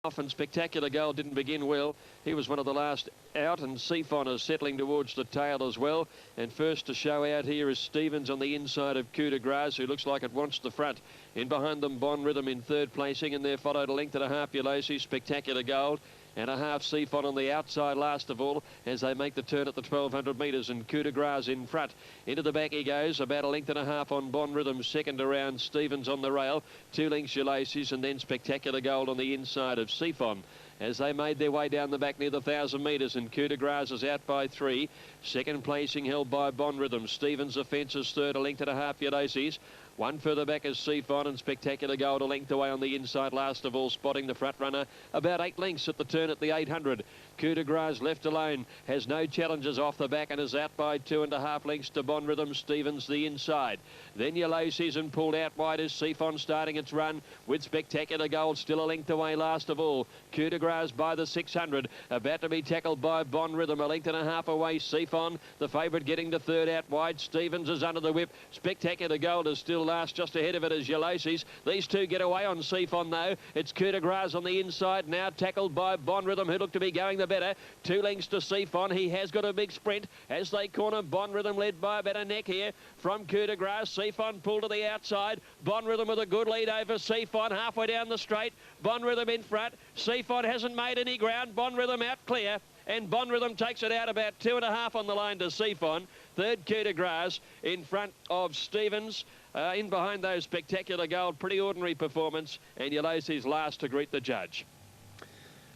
And Spectacular Gold didn't begin well. He was one of the last out, and Sephon is settling towards the tail as well. And first to show out here is Stevens on the inside of Coup de Grace, who looks like it wants the front. In behind them, Bon Rhythm in third placing, and they're followed a length and a half Ulysses, Spectacular Gold, and a half Sephon on the outside last of all as they make the turn at the 1200 metres, and Coup de Grace in front. Into the back he goes, about a length and a half on Bon Rhythm, second around Stevens on the rail, 2 lengths Ulysses, and then Spectacular Gold on the inside of Sephon as they made their way down the back near the 1000 metres, and Coup de Grace is out by 3. Second placing held by Bon Rhythm. Stevens offences third, a length and a half Ulysses. One further back is Sephon, and Spectacular Gold a length away on the inside last of all, spotting the front runner about 8 lengths at the turn at the 800. Coup de Grace left alone, has no challenges off the back and is out by 2.5 lengths to Bon Rhythm. Stevens the inside. Then Ulysses, and pulled out wide is Sephon starting its run with Spectacular Gold still a length away last of all. Coup de Grace by the 600, about to be tackled by Bon Rhythm, a length and a half away. Sephon, the favourite, getting to third out wide. Stevens is under the whip. Spectacular Gold is still last, just ahead of it is Ulysses. These two get away on Sephon though. It's Coup de Grace on the inside, now tackled by Bon Rhythm, who looked to be going the better. 2 lengths to Sephon. He has got a big sprint as they corner. Bon Rhythm led by about a neck here from Coup de Grace. Sephon pulled to the outside. Bon Rhythm with a good lead over Sephon halfway down the straight. Bon Rhythm in front. Sephon hasn't made any ground. Bon Rhythm out clear, and Bon Rhythm takes it out about 2.5 on the line to Sephon. Third, Coup de Grace in front of Stevens. In behind those, Spectacular Gold, pretty ordinary performance, and Ulysses last to greet the judge.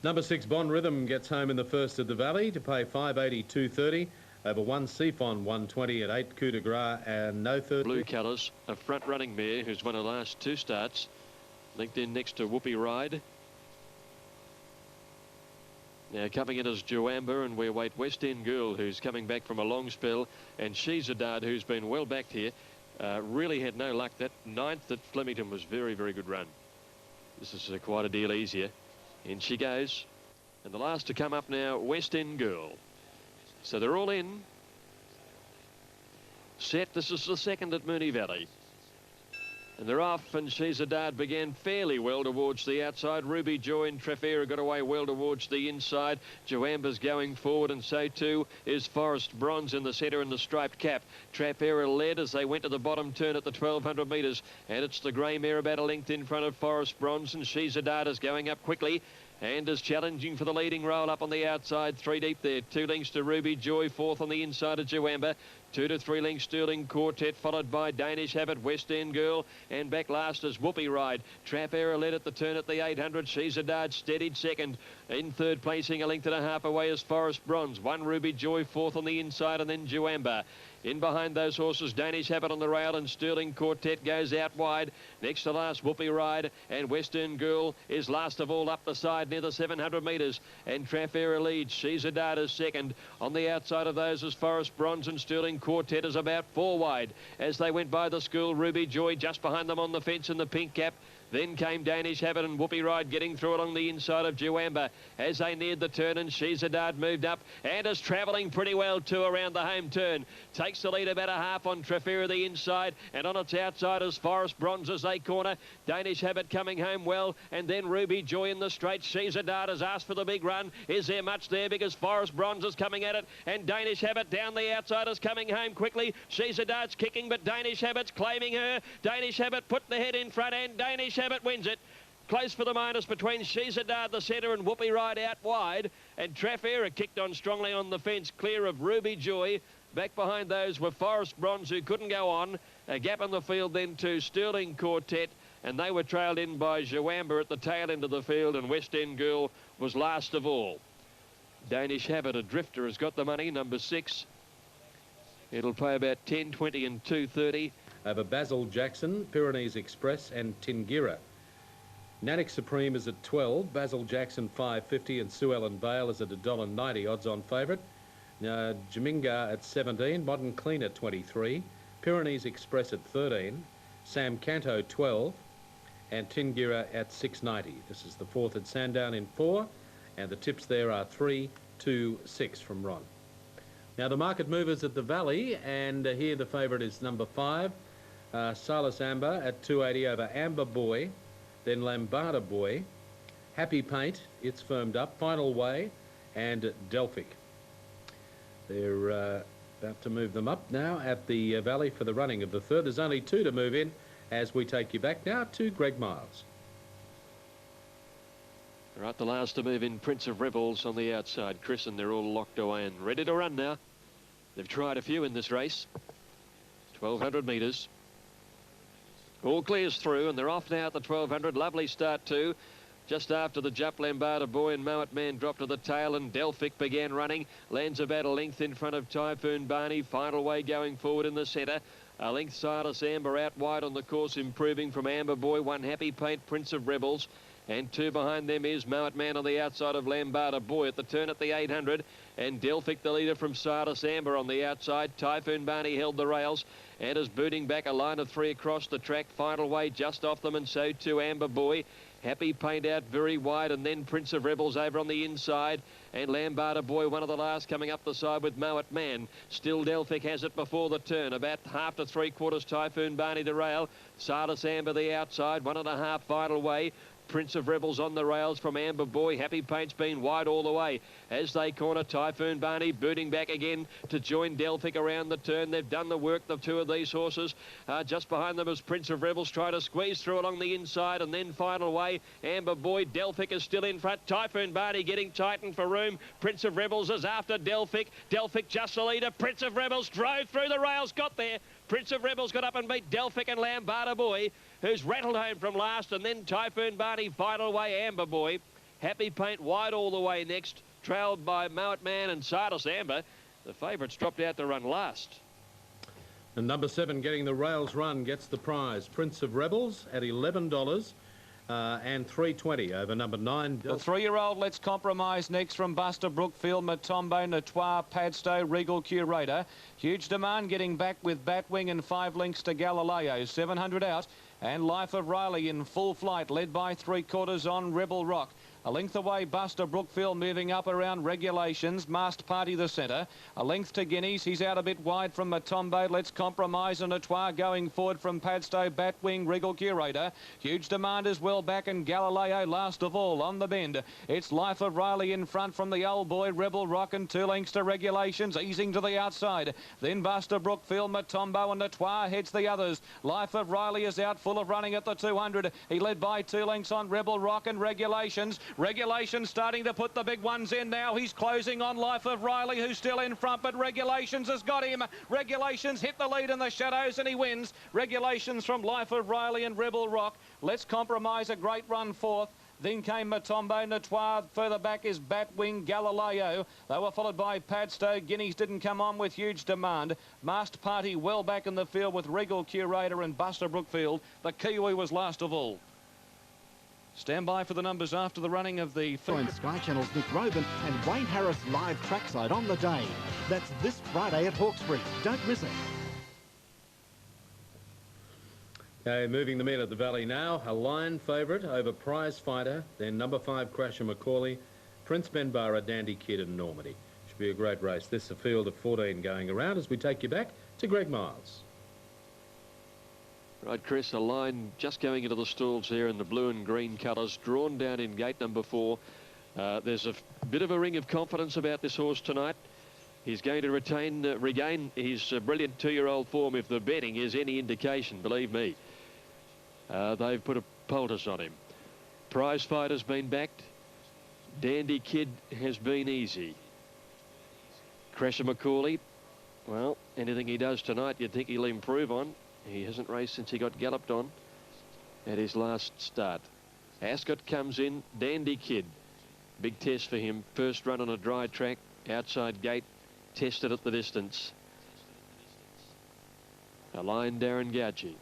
Number 6, Bon Rhythm, gets home in the first of the Valley to pay 5.80, 2.30. Over 1, Sephon, 1.20 at 8, Coup de Grace, and no third. Blue colours, a front-running mare who's won her last 2 starts. Linked in next to Whoopie Ride. Now coming in as Joamba, and we await West End Girl, who's coming back from a long spell, and She's a Dad, who's been well backed here. Really had no luck. That 9th at Flemington was very, very good run. This is quite a deal easier. In she goes. And the last to come up now, West End Girl. So they're all in. Set, this is the second at Moonee Valley. And they're off, and She's a Dad began fairly well towards the outside. Ruby Joy and Trafera got away well towards the inside. Joamba's going forward, and so too is Forest Bronze in the centre in the striped cap. Trafera led as they went to the bottom turn at the 1200 metres, and it's the grey mare about a length in front of Forest Bronze, and She's a Dad is going up quickly and is challenging for the leading roll up on the outside. 3 deep there. 2 lengths to Ruby Joy, fourth on the inside of Joamba. 2 to 3 lengths Sterling Quartet, followed by Danish Habit, West End Girl, and back last is Whoopie Ride. Trap Error led at the turn at the 800. She's a Dart steadied second. In third placing, a length and a half away is Forest Bronze. 1 Ruby Joy, fourth on the inside, and then Joamba. In behind those horses, Danish Habit on the rail, and Sterling Quartet goes out wide. Next to last, Whoopie Ride, and Western Girl is last of all up the side near the 700 metres. And Trafera leads. She's a Dart is second. On the outside of those is Forest Bronze, and Sterling Quartet is about 4 wide. As they went by the school, Ruby Joy just behind them on the fence in the pink cap. Then came Danish Habit and Whoopie Ride getting through along the inside of Joamba as they neared the turn, and She's a Dart moved up and is travelling pretty well too around the home turn. Takes the lead about a half on Trafera the inside, and on its outside is Forest Bronze as they corner. Danish Habit coming home well, and then Ruby Joy in the straight. She's a Dart has asked for the big run. Is there much there? Because Forest Bronze is coming at it, and Danish Habit down the outside is coming home quickly. She's a Dart's kicking, but Danish Habit's claiming her. Danish Habit put the head in front, and Danish Habit wins it. Close for the minus between She's a Dart, the centre, and Whoopie Ride out wide. And Trafera kicked on strongly on the fence, clear of Ruby Joy. Back behind those were Forest Bronze, who couldn't go on. A gap in the field then to Sterling Quartet, and they were trailed in by Joamba at the tail end of the field, and West End Girl was last of all. Danish Habit, a drifter, has got the money, number 6. It'll play about 10, 20 and 2.30. Over Basil Jackson, Pyrenees Express, and Tingira. Nanic Supreme is at 12, Basil Jackson 5.50, and Sue Ellen Vale is at $1.90 odds on favourite. Now Jaminga at 17, Modern Clean at 23, Pyrenees Express at 13, Sam Canto 12, and Tingira at 6.90. This is the fourth at Sandown in 4, and the tips there are 3, 2, 6 from Ron. Now the market movers at the Valley, and here the favourite is number 5, Silas Amber at 2.80 over Amber Boy, then Lambada Boy, Happy Paint, it's firmed up. Final Way and Delphic. They're about to move them up now at the Valley for the running of the third. There's only 2 to move in as we take you back now to Greg Miles. Right, the last to move in, Prince of Rebels on the outside. Chris, and they're all locked away and ready to run now. They've tried a few in this race. 1,200 metres. All clears through, and they're off now at the 1,200. Lovely start too. Just after the jump, Lambada Boy and Mowat Man dropped to the tail, and Delphic began running. Lands about a length in front of Typhoon Barney. Final Way going forward in the centre. A length Silas Amber out wide on the course, improving from Amber Boy. 1 Happy Paint, Prince of Rebels. And 2 behind them is Mowat Man on the outside of Lambada Boy at the turn at the 800. And Delphic, the leader from Silas Amber on the outside. Typhoon Barney held the rails and is booting back a line of 3 across the track. Final Way just off them, and so too Amber Boy. Happy Paint out very wide, and then Prince of Rebels over on the inside. And Lambada Boy, one of the last, coming up the side with Mowat Man. Still Delphic has it before the turn. About half to 3/4 Typhoon Barney the rail. Silas Amber the outside. 1.5 Final Way. Prince of Rebels on the rails from Amber Boy. Happy Paint's been wide all the way. As they corner, Typhoon Barney booting back again to join Delphic around the turn. They've done the work, the 2 of these horses. Just behind them is Prince of Rebels trying to squeeze through along the inside, and then Final Way. Amber Boy, Delphic is still in front. Typhoon Barney getting tightened for room. Prince of Rebels is after Delphic. Delphic just the leader. Prince of Rebels drove through the rails, got there. Prince of Rebels got up and beat Delphic and Lambada Boy, who's rattled home from last, and then Typhoon Barney, Final Way, Amber Boy. Happy Paint wide all the way next, trailed by Mowat Man and Silas Amber. The favourites dropped out to run last. And number 7 getting the rails run gets the prize. Prince of Rebels at $11 and $3.20 over number 9. The 3-year-old Let's Compromise next from Buster Brookfield, Matombo, Notoire, Padstow, Regal Curator. Huge Demand getting back with Batwing and 5 lengths to Galileo. 700 out. And Life of Riley in full flight, led by 3/4 on Rebel Rock. A length away, Buster Brookfield moving up around Regulations. Masked Party the centre. A length to Guineas. He's out a bit wide from Matombo. Let's Compromise, and Notoire going forward from Padstow, Batwing, Regal Curator. Huge Demand is well back, and Galileo last of all on the bend. It's Life of Riley in front from the old boy, Rebel Rock, and 2 lengths to Regulations, easing to the outside. Then Buster Brookfield, Matombo, and Notoire heads the others. Life of Riley is out full of running at the 200. He led by 2 lengths on Rebel Rock and Regulations. Regulations starting to put the big ones in now. He's closing on Life of Riley, who's still in front, but Regulations has got him. Regulations hit the lead in the shadows, and he wins. Regulations from Life of Riley and Rebel Rock. Let's Compromise, a great run fourth. Then came Matombo, Notoire. Further back is Batwing, Galileo. They were followed by Padstow. Guineas didn't come on with Huge Demand. Masked Party well back in the field with Regal Curator and Buster Brookfield. The Kiwi was last of all. Stand by for the numbers after the running of the... Join Sky Channel's Nick Robin and Wayne Harris live trackside on the day. That's this Friday at Hawkesbury. Don't miss it. Okay, moving them in at the Valley now. A line favourite over Prize Fighter, then number 5 Crasher Macaulay, Prince Benbara, Dandy Kid and Normandy. Should be a great race. This is a field of 14 going around as we take you back to Greg Miles. Right, Chris, a line just going into the stalls here in the blue and green colours, drawn down in gate number 4. There's a bit of a ring of confidence about this horse tonight. He's going to regain his brilliant 2-year-old form if the betting is any indication, believe me. They've put a poultice on him. Prize Fighter's been backed. Dandy Kid has been easy. Crasher Macaulay, well, anything he does tonight you'd think he'll improve on. He hasn't raced since he got galloped on at his last start. Ascot comes in. Dandy Kid, big test for him. First run on a dry track, outside gate, tested at the distance. A line, Darren Gauci.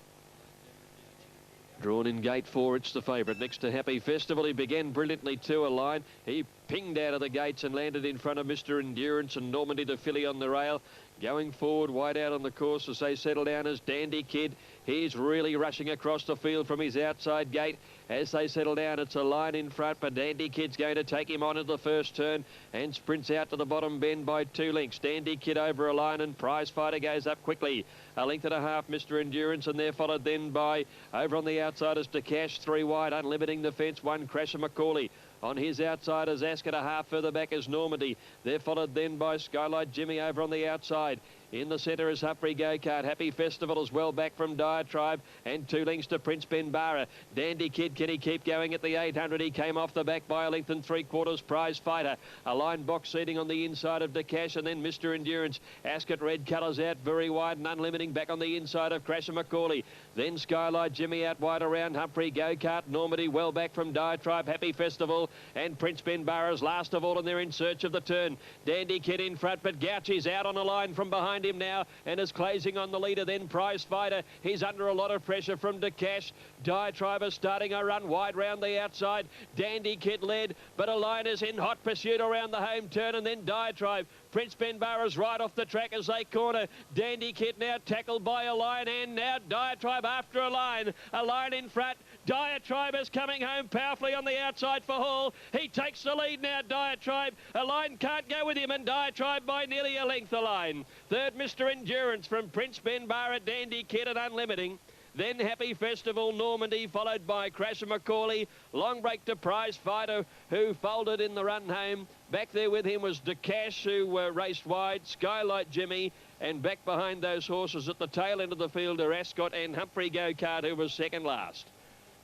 Drawn in gate 4, it's the favourite. Next to Happy Festival, he began brilliantly too, a line. He pinged out of the gates and landed in front of Mr. Endurance and Normandy to Philly on the rail. Going forward, wide out on the course as they settle down as Dandy Kid. He's really rushing across the field from his outside gate. As they settle down, it's a line in front, but Dandy Kid's going to take him on at the first turn and sprints out to the bottom bend by 2 lengths. Dandy Kid over a line, and Prize Fighter goes up quickly. A length and a half, Mr. Endurance, and they're followed then by, over on the outside, is to Cash, 3 wide, unlimiting the fence, 1 Crasher Macaulay. On his outside is Ascot. A half further back is Normandy. They're followed then by Skylight Jimmy over on the outside. In the centre is Humphrey Go-Kart. Happy Festival as well back from Diatribe. And 2 lengths to Prince Benbara. Dandy Kid, can he keep going at the 800? He came off the back by a length and 3/4. Prize Fighter. A line box seating on the inside of DeCash, and then Mr. Endurance. Ascot red colours out very wide and unlimiting back on the inside of Crasher Macaulay. Then Skylight Jimmy out wide around Humphrey Go-Kart. Normandy well back from Diatribe. Happy Festival. And Prince Benbara's last of all, and they're in search of the turn. Dandy Kid in front, but Gouchy's out on a line from behind him now and is Clazing on the leader. Then Prize Fighter. He's under a lot of pressure from DeCash. Diatribe is starting a run wide round the outside. Dandy Kid led, but a line is in hot pursuit around the home turn, and then Diatribe. Prince Benbara's right off the track as they corner. Dandy Kid now tackled by a line, and now Diatribe after a line. A line in front. Diatribe is coming home powerfully on the outside for Hall. He takes the lead now, Diatribe. A line can't go with him, and Diatribe by nearly a length a line. Third, Mr. Endurance from Prince Benbara, Dandy Kid and Unlimiting. Then Happy Festival, Normandy, followed by Crasher Macaulay. Long break to Prize Fighter, who folded in the run home. Back there with him was DeCash, who raced wide. Skylight Jimmy, and back behind those horses at the tail end of the field are Ascot and Humphrey Go-Kart, who was second last.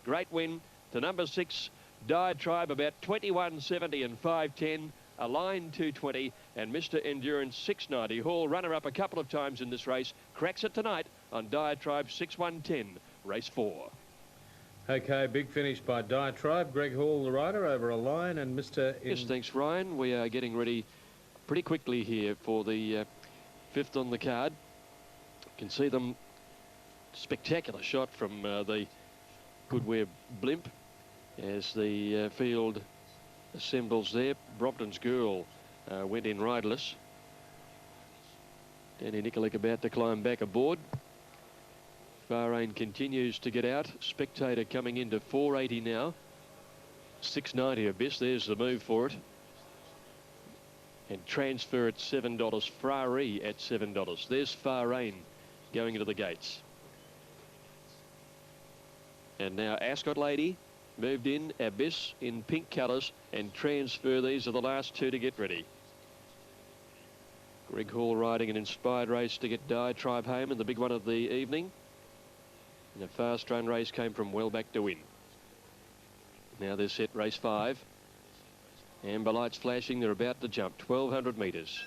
Great win to number 6, Diatribe, about 21.70 and 5.10. A line 2.20, and Mr. Endurance 6.90. Hall, runner-up a couple of times in this race, cracks it tonight on Diatribe 6.110, race 4. Okay, big finish by Diatribe. Greg Hall, the rider, over a line, and Mr. Yes, thanks, Ryan. We are getting ready pretty quickly here for the 5th on the card. You can see them. Spectacular shot from the Goodwear blimp as the field assembles there. Brompton's Girl went in riderless. Danny Nikolic about to climb back aboard. Bahrain continues to get out. Spectator coming into 4.80 now. 6.90 Abyss. There's the move for it. And Transfer at $7. Frari at $7. There's Bahrain going into the gates. And now Ascot Lady moved in, Abyss in pink colours, and Transfer. These are the last 2 to get ready. Greg Hall riding an inspired race to get Diatribe home in the big one of the evening. And a fast run race came from well back to win. Now they're set race 5. Amber lights flashing. They're about to jump 1,200 metres.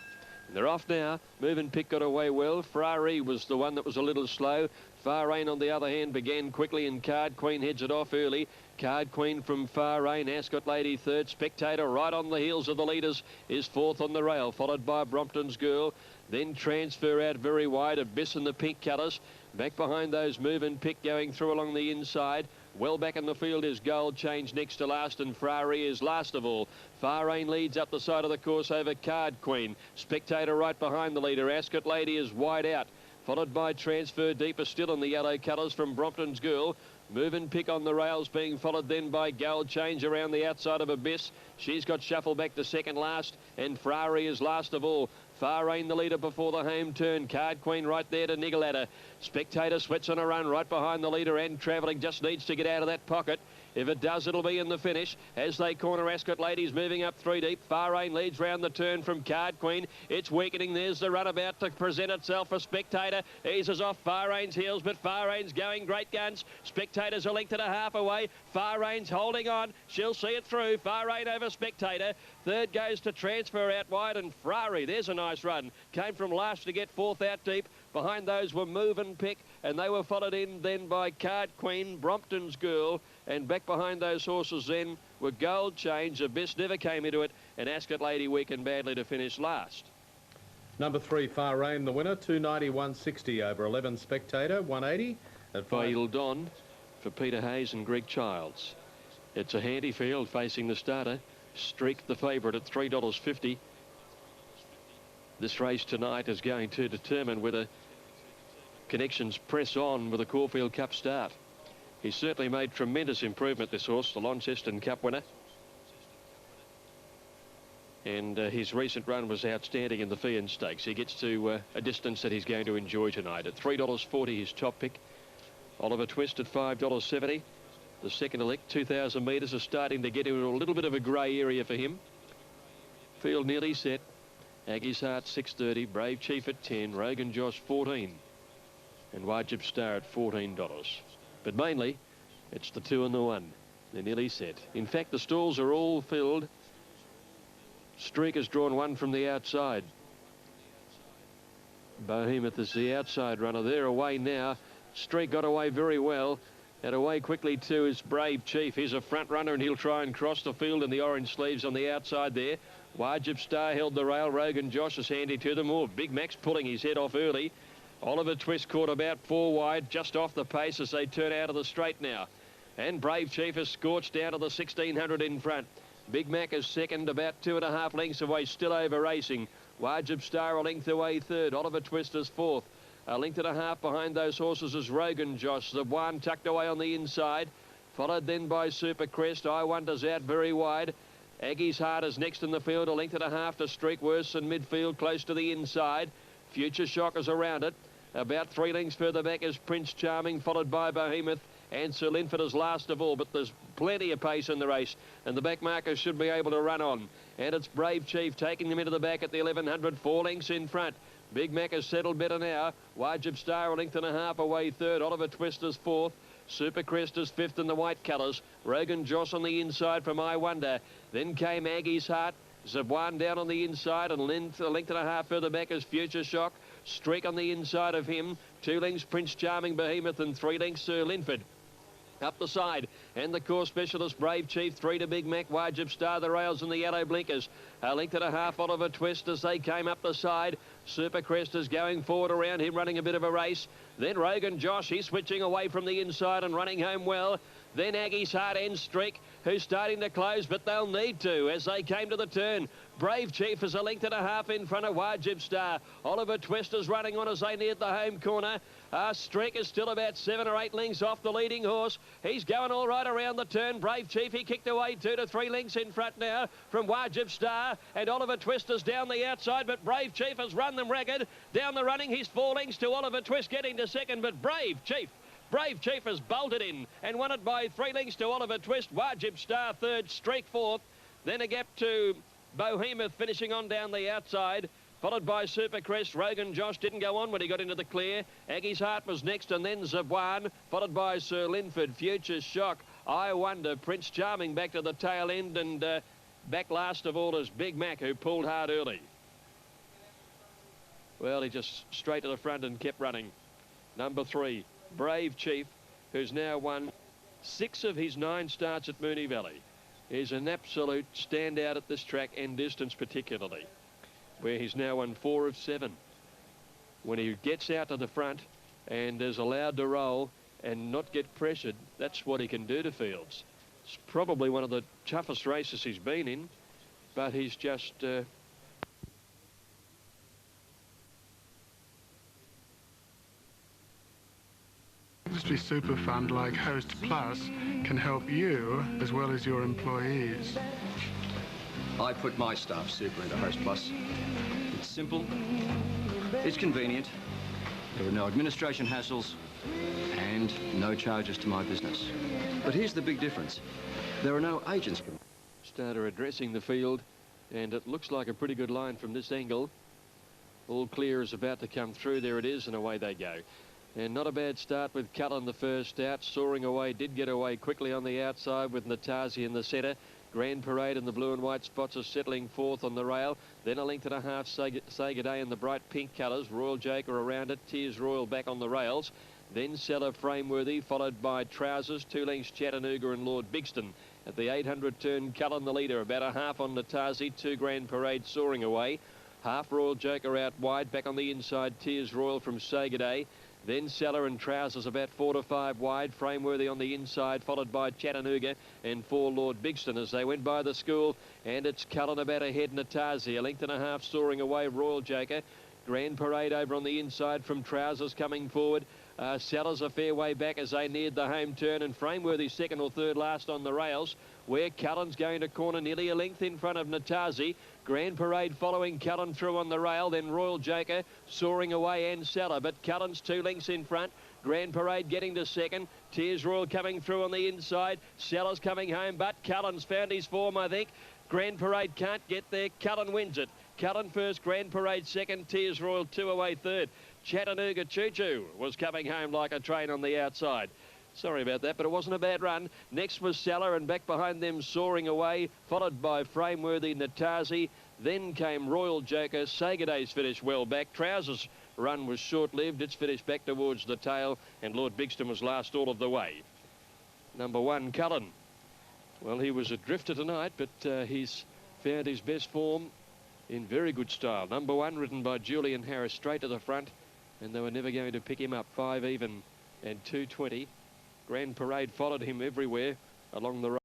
And they're off now. Moving Pick got away well. Frari was the one that was a little slow. Bahrain, on the other hand, began quickly, and Card Queen heads it off early. Card Queen from Bahrain. Ascot Lady third. Spectator right on the heels of the leaders is fourth on the rail, followed by Brompton's Girl. Then Transfer out very wide. Abyss in the pink colours. Back behind those, Moving Pick going through along the inside. Well back in the field is Gold Change next to last, and Frari is last of all. Bahrain leads up the side of the course over Card Queen. Spectator right behind the leader. Ascot Lady is wide out, followed by Transfer deeper still in the yellow colours from Brompton's Girl. Moving Pick on the rails, being followed then by Gold Change around the outside of Abyss. She's got shuffled back to second last, and Frari is last of all. Bahrain the leader before the home turn. Card Queen right there to niggle at her. Spectator sweats on a run right behind the leader, and travelling just needs to get out of that pocket. If it does, it'll be in the finish. As they corner Ascot Ladies moving up 3 deep. Bahrain leads round the turn from Card Queen. It's weakening. There's the runabout to present itself for Spectator. Eases off Bahrain's heels, but Bahrain's going great guns. Spectator's a length and a half away. Bahrain's holding on. She'll see it through. Bahrain over Spectator. Third goes to Transfer out wide, and Frari, there's a nice run. Came from last to get fourth out deep. Behind those were Moving Pick, and they were followed in then by Card Queen, Brompton's Girl, and back behind those horses then were Gold Change. Abyss never came into it, and Ascot Lady weakened badly to finish last. Number 3, Bahrain, the winner, 290, 160 over 11 Spectator, 180 at 5. Fail Don for Peter Hayes and Greg Childs. It's a handy field facing the starter. Streak the favourite at $3.50. This race tonight is going to determine whether Connections press on with a Caulfield Cup start. He's certainly made tremendous improvement, this horse, the Launceston Cup winner. And his recent run was outstanding in the Fian Stakes. He gets to a distance that he's going to enjoy tonight. At $3.40, his top pick. Oliver Twist at $5.70. The second elect, 2,000 metres, is starting to get into a little bit of a grey area for him. Field nearly set. Aggie's Heart 6.30, Brave Chief at 10, Rogan Josh 14, and Wajib Star at $14. But mainly, it's the 2 and the 1. They're nearly set. In fact, the stalls are all filled. Streak has drawn one from the outside. Behemoth is the outside runner. They're away now. Streak got away very well. And away quickly too is Brave Chief. He's a front runner and he'll try and cross the field in the orange sleeves on the outside there. Wajib Star held the rail. Rogan Josh is handy to them. Oh, Big Mac's pulling his head off early. Oliver Twist caught about 4 wide, just off the pace as they turn out of the straight now. And Brave Chief has scorched down to the 1600 in front. Big Mac is second, about 2.5 lengths away, still over racing. Wajib Star a length away third. Oliver Twist is fourth. A length and a half behind those horses is Rogan Josh. The one tucked away on the inside, followed then by Super Crest. I Wonder's out very wide. Aggie's Heart is next in the field, a length and a half to Streak worse in midfield, close to the inside. Future Shock is around it. About 3 lengths further back is Prince Charming, followed by Behemoth. And Sir Linford is last of all, but there's plenty of pace in the race, and the back markers should be able to run on. And it's Brave Chief taking them into the back at the 1100, 4 lengths in front. Big Mac has settled better now. Wajib Star a length and a half away third. Oliver Twist is fourth. Super Crest is fifth in the white colours. Rogan Josh on the inside from I Wonder. Then came Aggie's Heart. Zabwan down on the inside, and a length and a half further back is Future Shock. Streak on the inside of him. 2 lengths Prince Charming, Behemoth, and 3 lengths Sir Linford. Up the side, and the course specialist Brave Chief, 3 to Big Mac, Wajib Star, the rails and the yellow blinkers. A length and a half Oliver Twist as they came up the side. Super Crest is going forward around him, running a bit of a race. Then Rogan Josh, he's switching away from the inside and running home well. Then Aggie's Heart and Streak, who's starting to close, but they'll need to as they came to the turn. Brave Chief is a length and a half in front of Wajib Star. Oliver Twist is running on as they neared the home corner. Streak is still about 7 or 8 lengths off the leading horse. He's going all right around the turn. Brave Chief, he kicked away 2 to 3 lengths in front now from Wajib Star. And Oliver Twist is down the outside, but Brave Chief has run them ragged. Down the running, he's 4 lengths to Oliver Twist getting to second, but Brave Chief has bolted in and won it by 3 lengths to Oliver Twist. Wajib Star third, Streak fourth. Then a gap to Behemoth finishing on down the outside, followed by Super Crest. Rogan Josh didn't go on when he got into the clear. Aggie's Heart was next, and then Zabwan, followed by Sir Linford. Future Shock, I Wonder, Prince Charming back to the tail end, and back last of all is Big Mac, who pulled hard early. Well, he just straight to the front and kept running. Number 3, Brave Chief, who's now won 6 of his 9 starts at Moonee Valley. Is an absolute standout at this track and distance particularly, where he's now won 4 of 7. When he gets out to the front and is allowed to roll and not get pressured, that's what he can do to fields. It's probably one of the toughest races he's been in, but he's just Industry Super Fund like Host Plus can help you as well as your employees. I put my staff super into Host Plus. It's simple, it's convenient, there are no administration hassles, and no charges to my business. But here's the big difference. There are no agents. Starter addressing the field, and it looks like a pretty good line from this angle. All clear is about to come through. There it is, and away they go. And not a bad start with Cullen the first out. Soaring away, did get away quickly on the outside with Natasi in the centre. Grand Parade in the blue and white spots are settling fourth on the rail. Then a length and a half Sega Day in the bright pink colours. Royal Joker around it. Tears Royal back on the rails. Then Seller Frameworthy, followed by Trousers, 2 lengths Chattanooga and Lord Bigston. At the 800 turn, Cullen the leader, about a half on Natasi, 2 Grand Parade soaring away. Half Royal Joker out wide, back on the inside, Tears Royal from Sega Day. Then Seller and Trousers about 4 to 5 wide. Frameworthy on the inside, followed by Chattanooga and 4 Lord Bigston as they went by the school. And it's Cullen about ahead, Natasi, a length and a half soaring away, Royal Joker. Grand Parade over on the inside from Trousers coming forward. Sellers a fair way back as they neared the home turn, and Frameworthy second or third last on the rails, where Cullen's going to corner nearly a length in front of Natasi. Grand Parade following Cullen through on the rail, then Royal Joker soaring away and Seller, but Cullen's 2 lengths in front. Grand Parade getting to second. Tears Royal coming through on the inside. Sellers coming home, but Cullen's found his form, I think. Grand Parade can't get there. Cullen wins it. Cullen first, Grand Parade second, Tears Royal 2 away third. Chattanooga Choo Choo was coming home like a train on the outside. Sorry about that, but it wasn't a bad run. Next was Salah, and back behind them Soaring Away, followed by Frameworthy, Natazi. Then came Royal Joker. Sagaday's finished well back. Trousers' run was short-lived. It's finished back towards the tail, and Lord Bigston was last all of the way. Number 1, Cullen. Well, he was a drifter tonight, but he's found his best form in very good style. Number 1, ridden by Julian Harris, straight to the front, and they were never going to pick him up. 5 even and 2.20. Grand Parade followed him everywhere along the road.